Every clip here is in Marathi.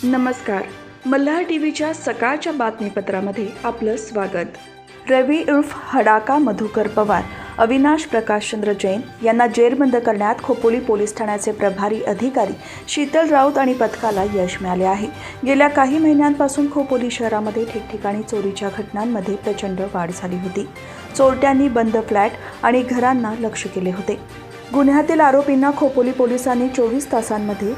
नमस्कार. मल्हार टीव्हीच्या सकाळच्या बातमीपत्रामध्ये आपलं स्वागत. रवी उर्फ हडाका मधुकर पवार, अविनाश प्रकाशचंद्र जैन यांना जेरबंद करण्यात खोपोली पोलीस ठाण्याचे प्रभारी अधिकारी शीतल राऊत आणि पथकाला यश मिळाले आहे. गेल्या काही महिन्यांपासून खोपोली शहरामध्ये ठिकठिकाणी चोरीच्या घटनांमध्ये प्रचंड वाढ झाली होती. चोरट्यांनी बंद फ्लॅट आणि घरांना लक्ष्य केले होते. गुन्ह्यातील आरोपींना खोपोली पोलिसांनी 24 तासांमध्ये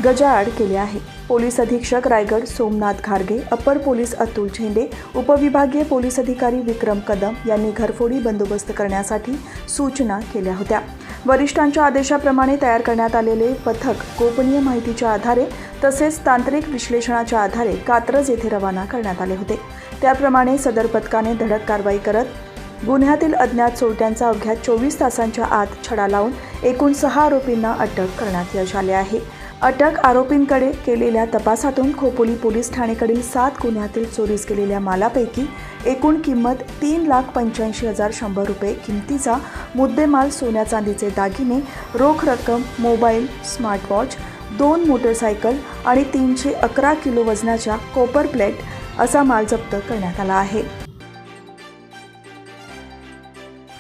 गजाआड केले आहे. पोलीस अधीक्षक रायगड सोमनाथ घारगे, अपर पोलीस अतुल झेंडे, उपविभागीय पोलीस अधिकारी विक्रम कदम यांनी घरफोडी बंदोबस्त करण्यासाठी सूचना केल्या होत्या. वरिष्ठांच्या आदेशाप्रमाणे तयार करण्यात आलेले पथक गोपनीय माहितीच्या आधारे तसेच तांत्रिक विश्लेषणाच्या आधारे कात्रज येथे रवाना करण्यात आले होते. त्याप्रमाणे सदर पथकाने धडक कारवाई करत गुन्ह्यातील अज्ञात चोरट्यांचा अवघ्या 24 तासांच्या आत छडा लावून एकूण 6 आरोपींना अटक करण्यात यश आले आहे. अटक आरोपींकडे केलेल्या तपासातून खोपोली पोलीस ठाणेकडील 7 गुन्ह्यातील चोरीस गेलेल्या मालापैकी एकूण किंमत 3,85,100 रुपये किमतीचा मुद्देमाल, सोन्या चांदीचे दागिने, रोख रक्कम, मोबाईल, स्मार्टवॉच, 2 मोटरसायकल आणि 311 किलो वजनाच्या कॉपर प्लेट असा माल जप्त करण्यात आला आहे.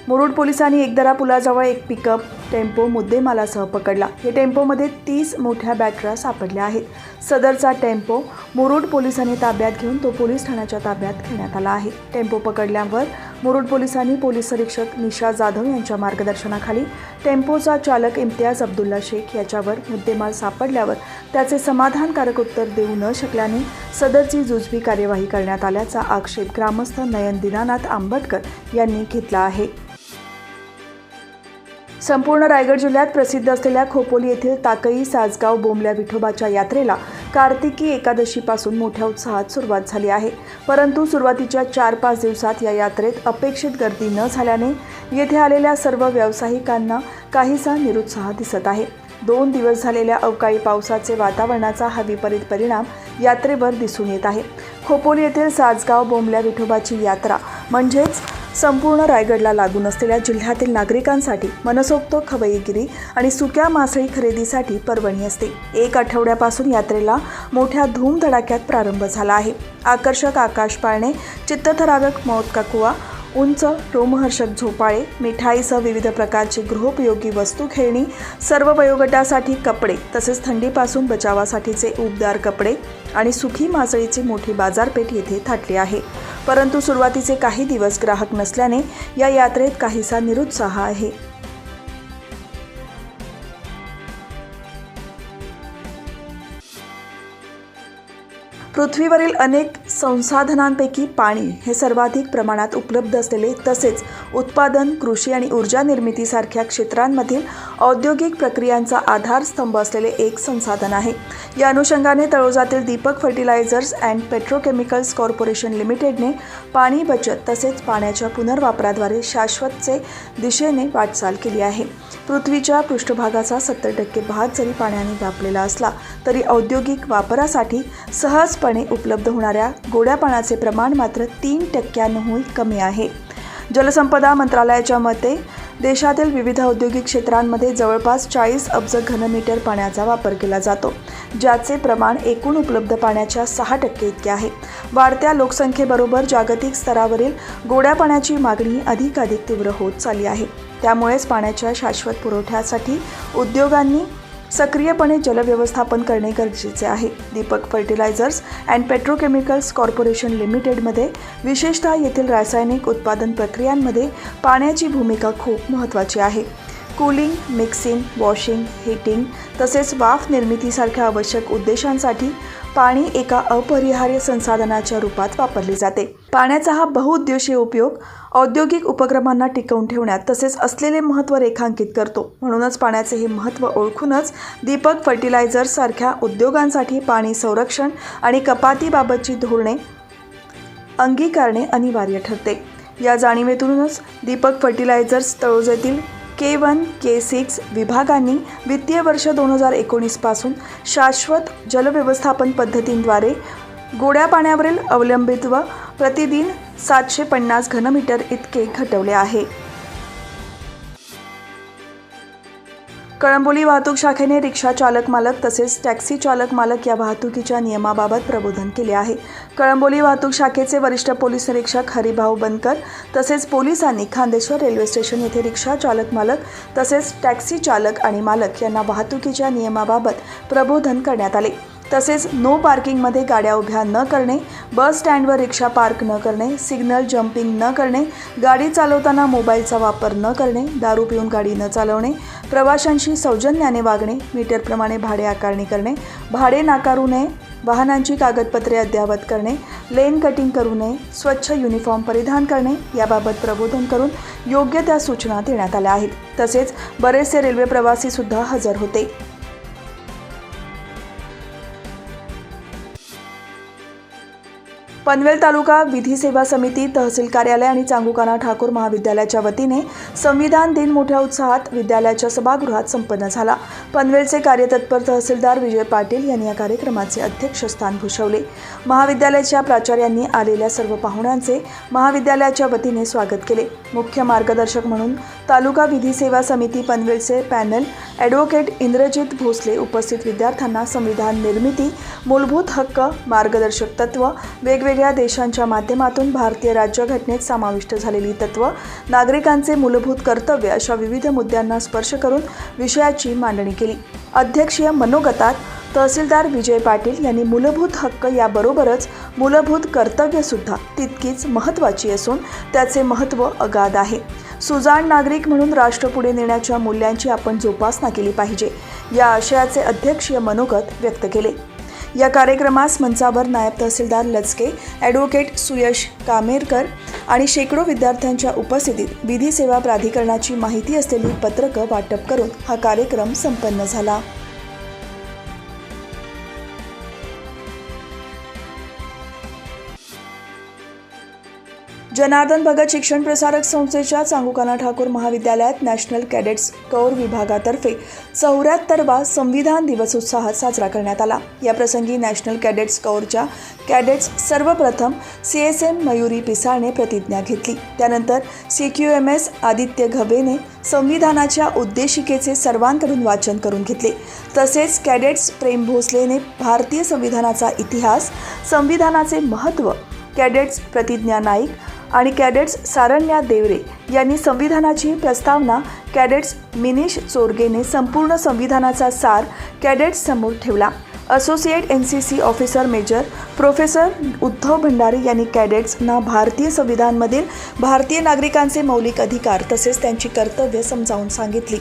मुरुड पोलिसांनी एकदरा पुलाजवळ एक पिकअप टेम्पो मुद्देमालासह पकडला. या टेम्पोमध्ये 30 मोठ्या बॅटऱ्या सापडल्या आहेत. सदरचा टेम्पो मुरुड पोलिसांनी ताब्यात घेऊन तो पोलीस ठाण्याच्या ताब्यात घेण्यात आला आहे. टेम्पो पकडल्यावर मुरुड पोलिसांनी पोलीस अधीक्षक निशा जाधव यांच्या मार्गदर्शनाखाली टेम्पोचा चालक इम्तियाज अब्दुल्ला शेख याच्यावर मुद्देमाल सापडल्यावर त्याचे समाधानकारक उत्तर देऊ न शकल्याने सदरची जुजबी कार्यवाही करण्यात आल्याचा आक्षेप ग्रामस्थ नयन दीनानाथ आंबटकर यांनी घेतला आहे. संपूर्ण रायगड जिल्ह्यात प्रसिद्ध असलेल्या खोपोली येथील ताकई सासगाव बोंबल्या विठोबाच्या यात्रेला कार्तिकी एकादशीपासून मोठ्या उत्साहात सुरुवात झाली आहे. परंतु सुरुवातीच्या 4-5 दिवसात या यात्रेत अपेक्षित गर्दी न झाल्याने येथे आलेल्या सर्व व्यावसायिकांना काहीसा निरुत्साह दिसत आहे. 2 दिवस झालेल्या अवकाळी पावसाचे वातावरणाचा हा विपरीत परिणाम यात्रेवर दिसून येत आहे. खोपोली येथील सासगाव बोंबल्या विठोबाची यात्रा म्हणजेच संपूर्ण रायगडला लागून असलेल्या जिल्ह्यातील नागरिकांसाठी मनसोक्त खवईगिरी आणि सुक्या मासळी खरेदीसाठी पर्वणी असते. 1 आठवड्यापासून यात्रेला मोठ्या धूमधडाक्यात प्रारंभ झाला आहे. आकर्षक आकाश पाळणे, चित्तथरारक मौत का कुआ, उंच रोमहर्षक झोपाळे, मिठाईसह विविध प्रकारची गृहोपयोगी वस्तू, खेळणी, सर्व वयोगटासाठी कपडे तसेच थंडीपासून बचावासाठीचे उबदार कपडे आणि सुखी मासळीची मोठी बाजारपेठ येथे थाटली आहे. परंतु सुरुवातीचे काही दिवस ग्राहक नसल्याने या यात्रेत काहीसा निरुत्साह आहे. पृथ्वीवरील अनेक संसाधनांपैकी पाणी हे सर्वाधिक प्रमाणात उपलब्ध असलेले तसेच उत्पादन, कृषी आणि ऊर्जा निर्मितीसारख्या क्षेत्रांमधील औद्योगिक प्रक्रियांचा आधारस्तंभ असलेले एक संसाधन आहे. या अनुषंगाने तळोजातील Deepak fertilizers and petrochemicals corporation लिमिटेडने पाणी बचत तसेच पाण्याच्या पुनर्वापराद्वारे शाश्वतचे दिशेने वाटचाल केली आहे. पृथ्वीच्या पृष्ठभागाचा 70% भाग जरी पाण्याने व्यापलेला असला तरी औद्योगिक वापरासाठी सहजपणे उपलब्ध होणाऱ्या गोड्या पाण्याचे प्रमाण मात्र 3%हून कमी आहे. जलसंपदा मंत्रालयाच्या मते देशातील विविध औद्योगिक क्षेत्रांमध्ये जवळपास 40 अब्ज घनमीटर पाण्याचा वापर केला जातो, ज्याचे प्रमाण एकूण उपलब्ध पाण्याच्या 6% इतके आहे. वाढत्या लोकसंख्येबरोबर जागतिक स्तरावरील गोड्या पाण्याची मागणी अधिकाधिक तीव्र होत चालली आहे. त्यामुळेच पाण्याच्या शाश्वत पुरवठ्यासाठी उद्योगांनी सक्रियपणे जलव्यवस्थापन करणे गरजेचे आहे. Deepak fertilizers and petrochemicals corporation लिमिटेडमध्ये विशेषतः येथील रासायनिक उत्पादन प्रक्रियांमध्ये पाण्याची भूमिका खूप महत्त्वाची आहे. कूलिंग, मिक्सिंग, वॉशिंग, हीटिंग तसेच वाफ निर्मितीसारख्या आवश्यक उद्देशांसाठी पाणी एका अपरिहार्य संसाधनाच्या रूपात वापरले जाते. पाण्याचा हा बहुउद्देशीय उपयोग औद्योगिक उपक्रमांना टिकवून ठेवण्यात तसेच असलेले महत्त्व रेखांकित करतो. म्हणूनच पाण्याचे हे महत्त्व ओळखूनच दीपक फर्टिलायझर्स सारख्या उद्योगांसाठी पाणी संरक्षण आणि कपातीबाबतची धोरणे अंगीकारणे अनिवार्य ठरते. या जाणीवेतूनच दीपक फर्टिलायझर्स तळोजातील K1, K6 विभागांनी वित्तीय वर्ष 2019 पासून शाश्वत जलव्यवस्थापन पद्धतींद्वारे गोड्या पाण्यावरील अवलंबित्व प्रतिदिन 750 घनमीटर इतके घटवले आहे. कळंबोली वाहतूक शाखेने रिक्षा चालक मालक तसेच टॅक्सी चालक मालक या वाहतुकीच्या नियमाबाबत प्रबोधन केले आहे. कळंबोली वाहतूक शाखेचे वरिष्ठ पोलीस निरीक्षक हरिभाऊ बनकर तसेच पोलिसांनी खांदेश्वर रेल्वे स्टेशन येथे रिक्षा चालक मालक तसेच टॅक्सी चालक आणि मालक यांना वाहतुकीच्या नियमाबाबत प्रबोधन करण्यात आले. तसेच नो पार्किंगमध्ये गाड्या उभ्या न करणे, बस स्टँडवर रिक्षा पार्क न करणे, सिग्नल जम्पिंग न करणे, गाडी चालवताना मोबाईलचा वापर न करणे, दारू पिऊन गाडी न चालवणे, प्रवाशांशी सौजन्याने वागणे, मीटरप्रमाणे भाडे आकारणी करणे, भाडे नाकारू नये, वाहनांची कागदपत्रे अद्ययावत करणे, लेन कटिंग करू नये, स्वच्छ युनिफॉर्म परिधान करणे याबाबत प्रबोधन करून योग्य त्या सूचना देण्यात आल्या आहेत. तसेच बरेचसे रेल्वे प्रवासी सुद्धा हजर होते. पनवेल तालुका विधी सेवा समिती, तहसील कार्यालय आणि चांगुकाना ठाकूर महाविद्यालयाच्या वतीने संविधान दिन मोठ्या उत्साहात विद्यालयाच्या सभागृहात संपन्न झाला. पनवेलचे कार्यतत्पर तहसीलदार विजय पाटील यांनी या कार्यक्रमाचे अध्यक्षस्थान भूषवले. महाविद्यालयाच्या प्राचार्यांनी आलेल्या सर्व पाहुण्यांचे महाविद्यालयाच्या वतीने स्वागत केले. मुख्य मार्गदर्शक म्हणून तालुका विधी सेवा समिती पनवेलचे पॅनल ॲडव्होकेट इंद्रजित भोसले उपस्थित विद्यार्थ्यांना संविधान निर्मिती, मूलभूत हक्क, मार्गदर्शक तत्व, वेगवेगळ्या देशांच्या माध्यमातून भारतीय राज्यघटनेत समाविष्ट झालेली तत्व, नागरिकांचे मूलभूत कर्तव्य अशा विविध मुद्द्यांना स्पर्श करून विषयाची मांडणी केली. अध्यक्षीय मनोगतात तहसीलदार विजय पाटील यांनी मूलभूत हक्क याबरोबरच मूलभूत कर्तव्यसुद्धा तितकीच महत्त्वाची असून त्याचे महत्त्व अगाध आहे. सुजाण नागरिक म्हणून राष्ट्र पुढे नेण्याच्या मूल्यांची आपण जोपासना केली पाहिजे या आशयाचे अध्यक्षीय मनोगत व्यक्त केले. या कार्यक्रमास मंचावर नायब तहसीलदार लचके, ॲडव्होकेट सुयश कामेरकर आणि शेकडो विद्यार्थ्यांच्या उपस्थितीत विधी सेवा प्राधिकरणाची माहिती असलेली पत्रकं वाटप करून हा कार्यक्रम संपन्न झाला. जनार्दन भगत शिक्षण प्रसारक संस्थेच्या चांगुकाना ठाकूर महाविद्यालयात नॅशनल कॅडेट्स कौर विभागातर्फे 74वा संविधान दिवस उत्साहात साजरा करण्यात आला. या प्रसंगी नॅशनल कॅडेट्स कौरच्या कॅडेट्स सर्वप्रथम CSM मयुरी पिसाळने प्रतिज्ञा घेतली. त्यानंतर CQMS आदित्य घबेने संविधानाच्या उद्देशिकेचे सर्वांकडून वाचन करून घेतले. तसेच कॅडेट्स प्रेम भोसलेने भारतीय संविधानाचा इतिहास, संविधानाचे महत्त्व, कॅडेट्स प्रतिज्ञा नाईक आणि कॅडेट्स सारण्या देवरे यांनी संविधानाची प्रस्तावना, कॅडेट्स मिनिश चोरगेने संपूर्ण संविधानाचा सार कॅडेट्स समोर ठेवला. Associate NCC officer major professor Uddhav Bhandare यांनी कॅडेट्सना भारतीय संविधानामधील भारतीय नागरिकांचे मौलिक अधिकार तसेच त्यांची कर्तव्य समजावून सांगितली.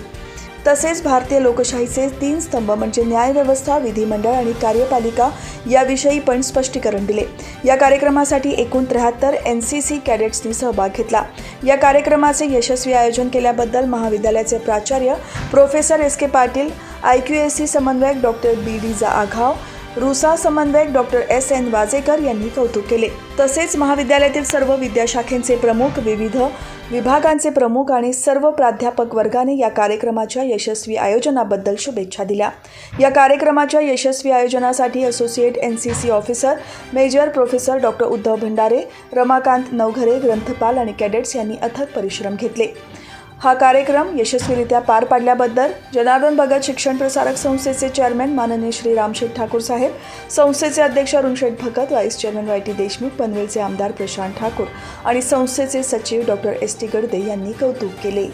तसेच भारतीय लोकशाहीचे 3 स्तंभ म्हणजे न्यायव्यवस्था, विधिमंडळ आणि कार्यपालिका याविषयी पण स्पष्टीकरण दिले. या कार्यक्रमासाठी एकूण 73 NCC कॅडेट्सनी सहभाग घेतला. या कार्यक्रमाचे यशस्वी आयोजन केल्याबद्दल महाविद्यालयाचे प्राचार्य प्रोफेसर SK पाटील, IQAC समन्वयक डॉक्टर BD आघाव, रुसा समन्वयक डॉक्टर SN वाजेकर यांनी कौतुक केले. तसेच महाविद्यालयातील सर्व विद्याशाखेंचे प्रमुख, विविध विभागांचे प्रमुख आणि सर्व प्राध्यापक वर्गाने या कार्यक्रमाच्या यशस्वी आयोजनाबद्दल शुभेच्छा दिल्या. या कार्यक्रमाच्या यशस्वी आयोजनासाठी associate NCC officer major professor doctor Uddhav Bhandare, Ramakant Navghare, ग्रंथपाल आणि कॅडेट्स यांनी अथक परिश्रम घेतले. हा कार्यक्रम यशस्वीरित्या पार पाडल्याबद्दल जनार्दन भगत शिक्षण प्रसारक संस्थेचे चेअरमॅन माननीय श्री रामशेठ ठाकूर साहेब, संस्थेचे अध्यक्ष अरुणशेठ Bhagat, vice chairman YT Deshmukh, पनवेलचे आमदार प्रशांत ठाकूर आणि संस्थेचे सचिव डॉक्टर ST गडदे यांनी कौतुक केले.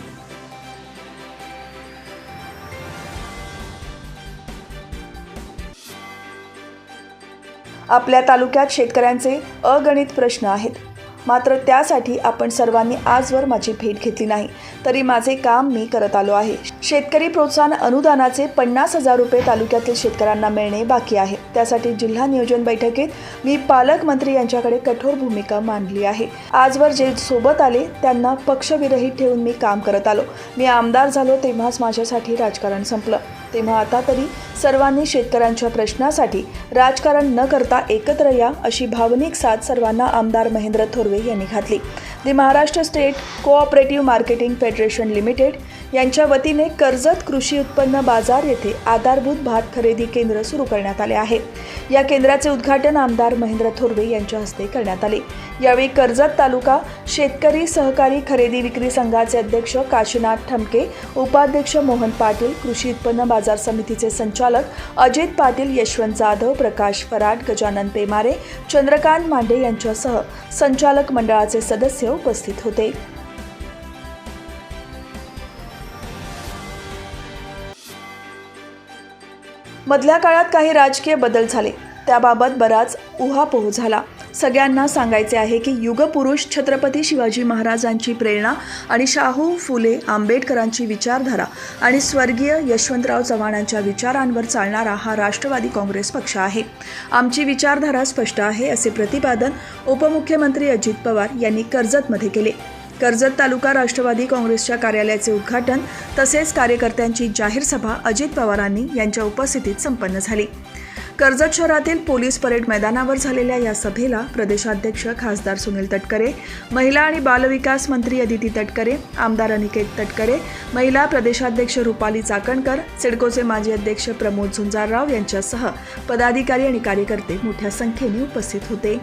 आपल्या तालुक्यात शेतकऱ्यांचे अगणित प्रश्न आहेत, मात्र त्यासाठी आपण सर्वांनी आजवर माझी भेट घेतली नाही, तरी माझे काम मी करत आलो आहे. शेतकरी प्रोत्साहन अनुदानाचे 50,000 रुपये तालुक्यातील शेतकऱ्यांना मिळणे बाकी आहे. त्यासाठी जिल्हा नियोजन बैठकीत मी पालकमंत्री यांच्याकडे कठोर भूमिका मांडली आहे. आजवर जे सोबत आले त्यांना पक्षविरहित ठेवून मी काम करत आलो. मी आमदार झालो तेव्हाच माझ्यासाठी राजकारण संपलं. तेव्हा आता तरी सर्वांनी शेतकऱ्यांच्या प्रश्नासाठी राजकारण न करता एकत्र या अशी भावनिक साथ सर्वांना आमदार महेंद्र थोरवे यांनी घातली. The Maharashtra state cooperative marketing federation limited यांच्या वतीने कर्जत कृषी उत्पन्न बाजार येथे आधारभूत भात खरेदी केंद्र सुरू करण्यात आले आहे। या केंद्राचे उद्घाटन आमदार महेंद्र थोरवे यांच्या हस्ते करण्यात आले। यावेळी कर्जत तालुका शेतकरी सहकारी खरेदी विक्री संघाचे अध्यक्ष काशीनाथ ठमके, उपाध्यक्ष मोहन पाटील, कृषी उत्पन्न बाजार समितीचे संचालक अजित पाटील, यशवंत जाधव, प्रकाश फराट, गजानन पेमारे, चंद्रकांत मांडे यांच्यासह संचालक मंडळाचे सदस्य उपस्थित होते। मधल्या काळात काही राजकीय बदल झाले, त्याबाबत बराच उहापोह झाला। सगळ्यांना सांगायचे आहे की युगपुरुष छत्रपती शिवाजी महाराजांची प्रेरणा आणि शाहू फुले आंबेडकरांची विचारधारा आणि स्वर्गीय यशवंतराव चव्हाणांच्या विचारांवर चालणारा हा राष्ट्रवादी काँग्रेस पक्ष आहे। आमची विचारधारा स्पष्ट आहे, असे प्रतिपादन उपमुख्यमंत्री अजित पवार यांनी कर्जतमध्ये केले। कर्जत तालुका राष्ट्रवादी काँग्रेसच्या कार्यालयाचे उद्घाटन तसेच कार्यकर्त्यांची जाहीर सभा अजित पवारांनी यांच्या उपस्थितीत संपन्न झाली। कर्जत शहरातील पोलीस परेड मैदानावर झालेल्या या सभेला प्रदेशाध्यक्ष खासदार सुनील तटकरे, महिला आणि बालविकास मंत्री अदिती तटकरे, आमदार अनिकेत तटकरे, महिला प्रदेशाध्यक्ष रुपाली चाकणकर, सिडकोचे माजी अध्यक्ष प्रमोद झुंजारराव यांच्यासह पदाधिकारी आणि कार्यकर्ते मोठ्या संख्येने उपस्थित होते।